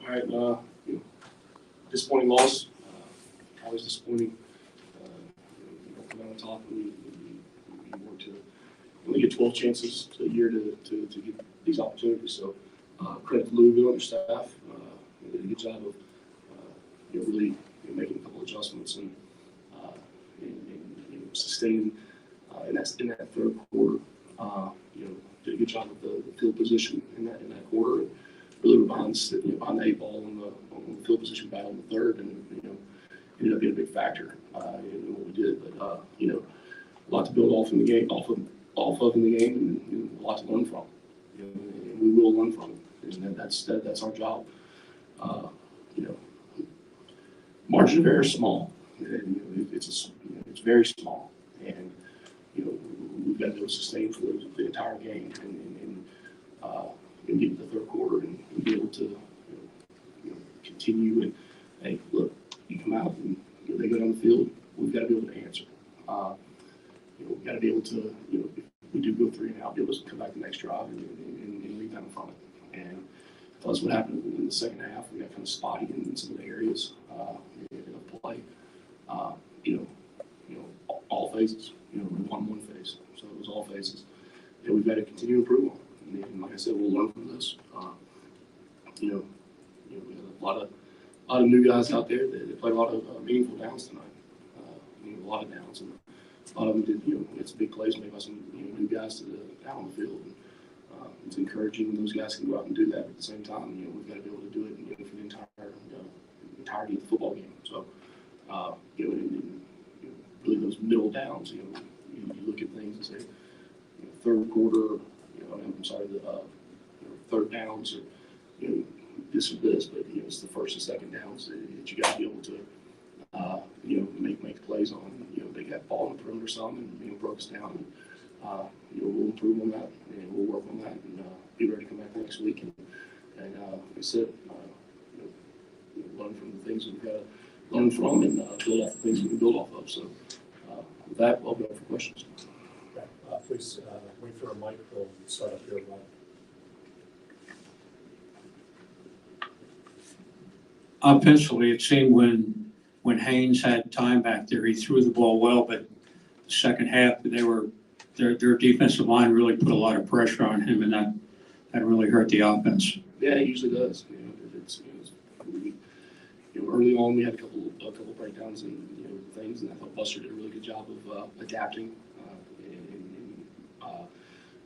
All right. Disappointing loss. Always disappointing. Come out on top, and we work to only get 12 chances a year to get these opportunities. So credit to Louisville and their staff. They did a good job of really making a couple of adjustments and sustaining in that third quarter. Did a good job of the field position in that quarter. And really were behind the 8 ball on the field position battle in the third, and ended up being a big factor in what we did. But a lot to build off in the game, off of in the game, and a lot to learn from. And we will learn from it, and that's our job. Margin of error is small. It's very small, and we've got to be able to sustain for the entire game and get to the third quarter and be able to continue. And hey, look, you come out and they go down the field, we've got to be able to answer. We've got to be able to, if we do go 3 and out, be able to come back the next drive and rebound from it. And that's what happened in the second half. We got kind of spotty in some of the areas of play. All phases. We won one phase, so it was all phases. And we've got to continue to improve on it. And like I said, we'll learn from this. We have a lot of new guys out there that played a lot of meaningful downs tonight. A lot of downs, and a lot of them did. It's big plays made by some new guys out on the field. And, it's encouraging when those guys can go out and do that. But at the same time, we've got to be able to do it for the entirety of the football game. So, really those middle downs. You look at things and say, third quarter. The third downs or this or this, but it's the first and second downs that you got to be able to make plays on. They got ball in the perimeter some and broke us down. And, we'll improve on that and we'll work on that and be ready to come back next week and like I said, learn from the things we've got to learn from and build off the things we can build off of. So with that, I'll go for questions. Okay. Please wait for a mic. We'll start up here. Offensively, it seemed when Haynes had time back there, he threw the ball well, but the second half their defensive line really put a lot of pressure on him, and that really hurt the offense. Yeah, it usually does. Early on we had a couple breakdowns and things, and I thought Buster did a really good job of adapting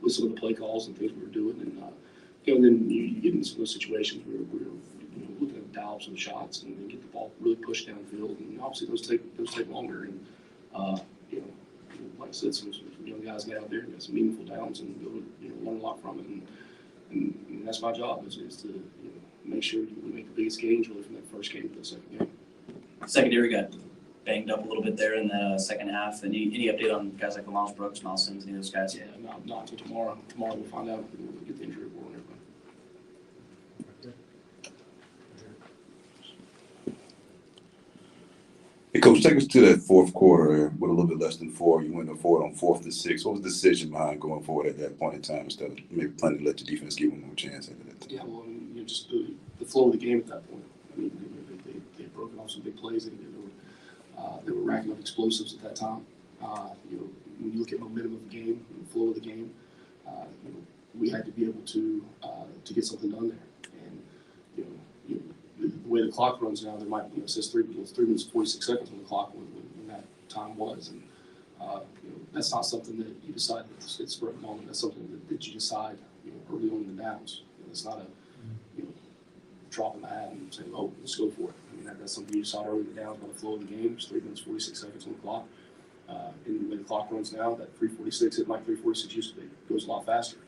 with some of the play calls and things we were doing, and then you get into some of those situations where we're looking at the dials and shots and get the ball really pushed downfield, and obviously those take longer. And like I said, some young guys get out there and get some meaningful downs and be able to learn a lot from it, and that's my job is to make sure we make the biggest gains really from that first game to the second game. Secondary got banged up a little bit there in the second half. Any update on guys like Miles Brooks, Miles Sims, any of those guys? Yeah, not until tomorrow. Tomorrow we'll find out. We'll get the injury report on everybody. Hey, Coach, take us to that fourth quarter with a little bit less than 4. You went forward on 4th and 6. What was the decision behind going forward at that point in time instead of maybe planning to let the defense give one more chance after that? Yeah, well, just the flow of the game at that point. I mean, they had broken off some big plays. They were racking up explosives at that time. When you look at momentum of the game, the flow of the game, we had to be able to get something done there. And the way the clock runs now, there might it says 3 minutes 46 seconds on the clock when that time was, and that's not something that you decide it's for a moment. That's something that you decide early on in the downs. It's not a dropping the hat and saying, oh, let's go for it. I mean, that's something you decide early in the downs by the flow of the game. It's 3 minutes 46 seconds on the clock. And the way the clock runs now, that 3:46, it like 3:46 used to be. It goes a lot faster.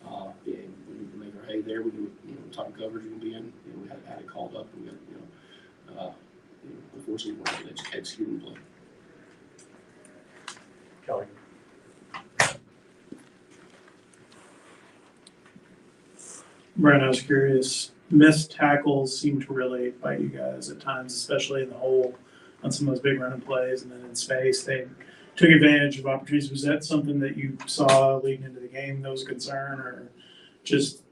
And we need to make our hay there. We knew type of coverage we're going to be in. We had it called up, and we got unfortunately we weren't able to execute and play. Kelly. Brent, I was curious. Missed tackles seem to really bite you guys at times, especially in the hole on some of those big running plays, and then in space they took advantage of opportunities. Was that something that you saw leading into the game that was a concern, or just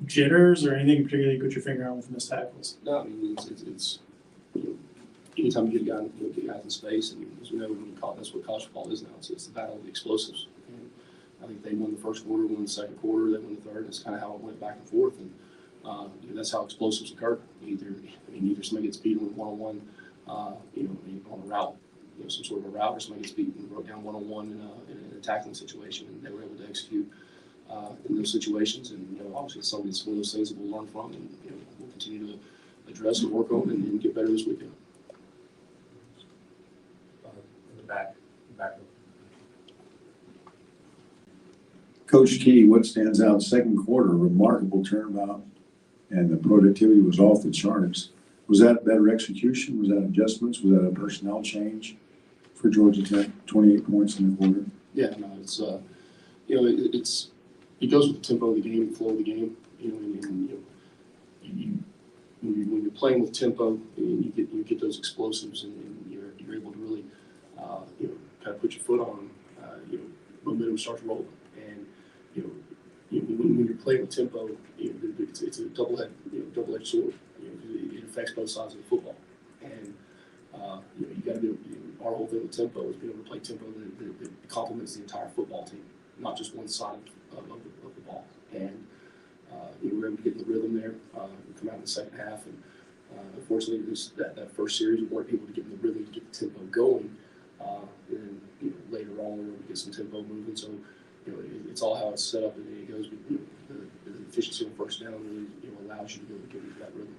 jitters or anything particularly you put your finger on with missed tackles? No, I mean, it's you know, anytime you get a guy, get guys in space, and as we know, when you call that's what college football is now. It's the battle of the explosives. And I think they won the first quarter, won the second quarter, they won the third. That's kind of how it went back and forth, and that's how explosives occur. Either somebody gets beaten with one-on-one, on a route, some sort of a route, or somebody gets beaten and broke down one-on-one in an attacking situation, and they were able to execute in those situations. And obviously, it's one of those things that we'll learn from, and we'll continue to address and work on and get better this weekend. In the back. Coach Key, what stands out second quarter? Remarkable turnabout, and the productivity was off the charts. Was that better execution? Was that adjustments? Was that a personnel change for Georgia Tech? 28 points in the quarter. Yeah, no, it's it goes with the tempo of the game, the flow of the game. When you're playing with tempo, and you get those explosives, and you're able to really kind of put your foot on them. Momentum starts rolling, and when you're playing with tempo, it's a double-edged sword. It affects both sides of the football, and you got to be. Our whole thing with tempo is being able to play tempo that complements the entire football team, not just one side of the ball. And we were able to get in the rhythm there. We come out in the second half, and unfortunately, that first series we weren't able to get in the rhythm to get the tempo going. And later on, we were able to get some tempo moving. So it's all how it's set up, and it goes. The efficiency on first down really allows you to be able to get into that rhythm.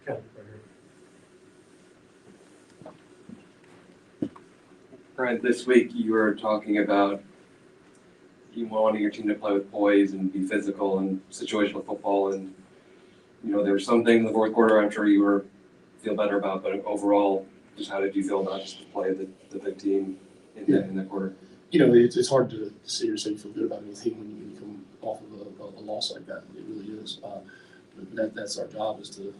Ken, right here. Brent, this week you were talking about you wanting your team to play with poise and be physical and situational football, and there were some things in the fourth quarter I'm sure you feel better about, but overall, just how did you feel about just the play of the big team in that quarter? It's hard to sit here and say you feel good about anything when you come off of a loss like that. It really is. But that's our job is to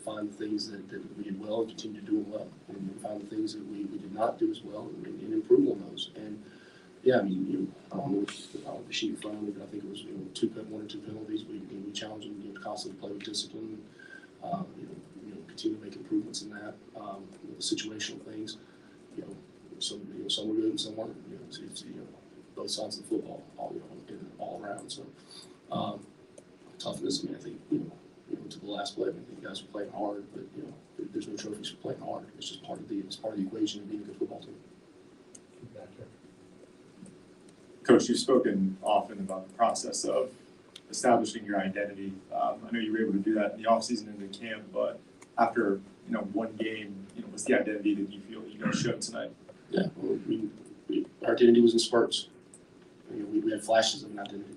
find the things that we did well and continue to do them well, and find the things that we did not do as well and improve on those. And yeah, I don't know the sheet in front of me, but I think it was one or two penalties. We challenged them to constantly play with discipline. Continue to make improvements in that. The situational things. Some were good and some weren't. It's both sides of the football, all around. So toughness. I think to the last play, I think guys were playing hard, but there's no trophies for playing hard. It's just part of the equation of being a good football team. Coach, you've spoken often about the process of establishing your identity. I know you were able to do that in the offseason and in camp, but after one game, what's the identity that you feel you guys showed tonight? Yeah, our identity was in spurts. We had flashes of an identity.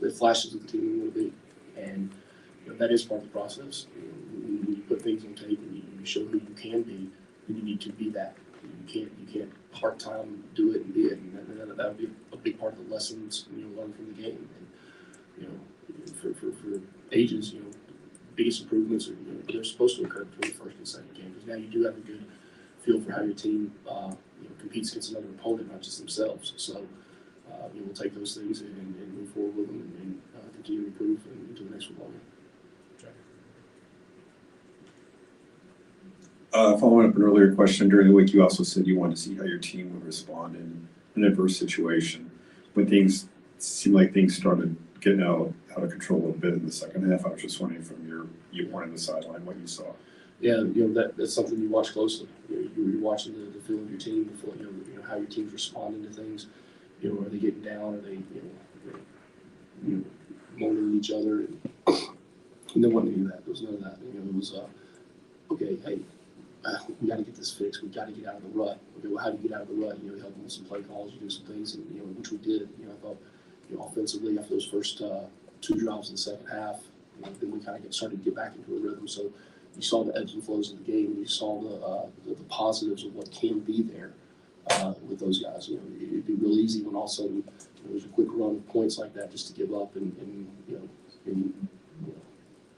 We had flashes of the team we want to be, and that is part of the process. When you put things on tape and you show who you can be, then you need to be that. You can't part-time do it and be it, and that would be a big part of the lessons learn from the game. And for ages, biggest improvements they're supposed to occur between the first and second game, because now you do have a good feel for how your team competes against another opponent, not just themselves. So we'll take those things and move forward with them and continue to improve into the next football game. Following up an earlier question, during the week you also said you wanted to see how your team would respond in an adverse situation. When things seemed like things started getting out of control a little bit in the second half, I was just wondering from your viewpoint on the sideline what you saw. Yeah, that's something you watch closely. You're watching the feel of your team, how your team's responding to things. Are they getting down? Are they moaning at each other? And there wasn't any of that. There was none of that. It was okay. Hey, we got to get this fixed. We got to get out of the rut. Okay, well, how do you get out of the rut? You help them with some play calls, you do some things, and which we did. I thought offensively after those first two drives in the second half, then we kind of started to get back into a rhythm. So you saw the ebbs and flows of the game, and you saw the positives of what can be there with those guys. It'd be real easy when all of a sudden there's a quick run of points like that just to give up and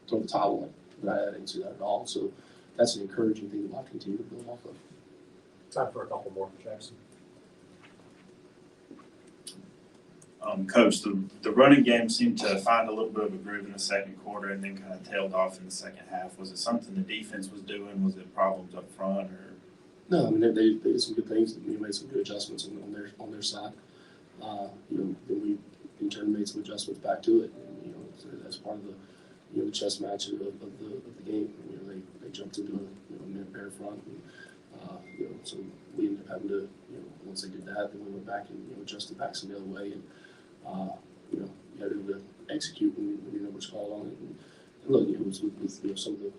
throw the towel in. But I didn't see that at all. So that's an encouraging thing to continue to build off of. Time for a couple more, Jackson. Coach, the running game seemed to find a little bit of a groove in the second quarter and then kind of tailed off in the second half. Was it something the defense was doing? Was it problems up front or? No, I mean, they did some good things. They made some good adjustments on their side. Then we in turn made some adjustments back to it. And, so that's part of the the chess match of the game. They jumped into a mid pair front, and so we ended up having to once they did that, then we went back and adjusted back some the other way, and you had to execute when your numbers called on it. And look, it was with some of the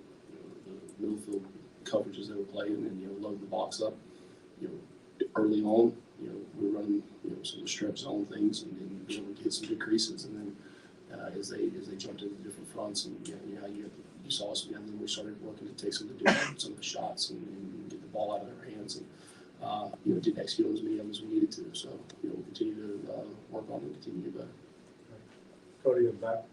the middle field coverages they were playing, and loading the box up. Early on, we were running some of the stretch zone things, and being able to get some good creases, and then as they jumped into the different fronts, and you saw us, and then we started working to take some of the shots and get the ball out of their hands, and didn't execute on as many of them as we needed to. So we'll continue to work on it and continue to get better. Cody in the back.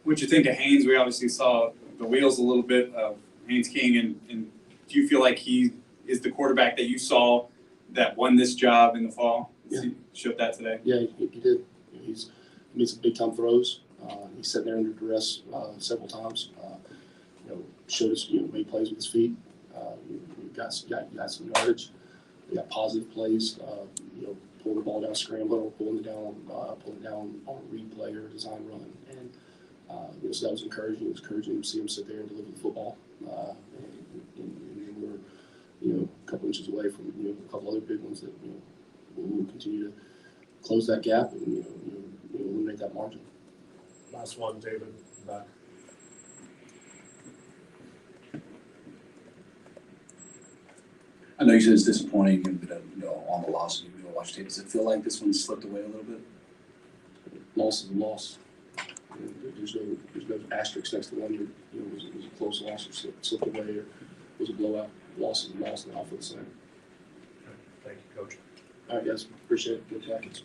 What'd you think of Haynes? We obviously saw the wheels a little bit of Haynes King, and do you feel like he is the quarterback that you saw that won this job in the fall? Yeah. He showed that today. Yeah, he did. He made some big time throws. He sat there under duress several times. Showed us made plays with his feet. We got some yardage. We got positive plays. Pulling the ball down, scrambling, or pulling it down on a read play or design run, and so that was encouraging. It was encouraging to see him sit there and deliver the football. And we were, a couple inches away from a couple other big ones that we'll continue to close that gap and eliminate that margin. Last one, David, in the back. I know you said it's disappointing and on the loss. Watch tape. Does it feel like this one slipped away a little bit? Loss is a loss. There's no asterisk next to one that was a close loss or slipped away or was a blowout. Loss is a loss, and I'll feel the same. Thank you, Coach. All right, guys. Appreciate it. Good practice.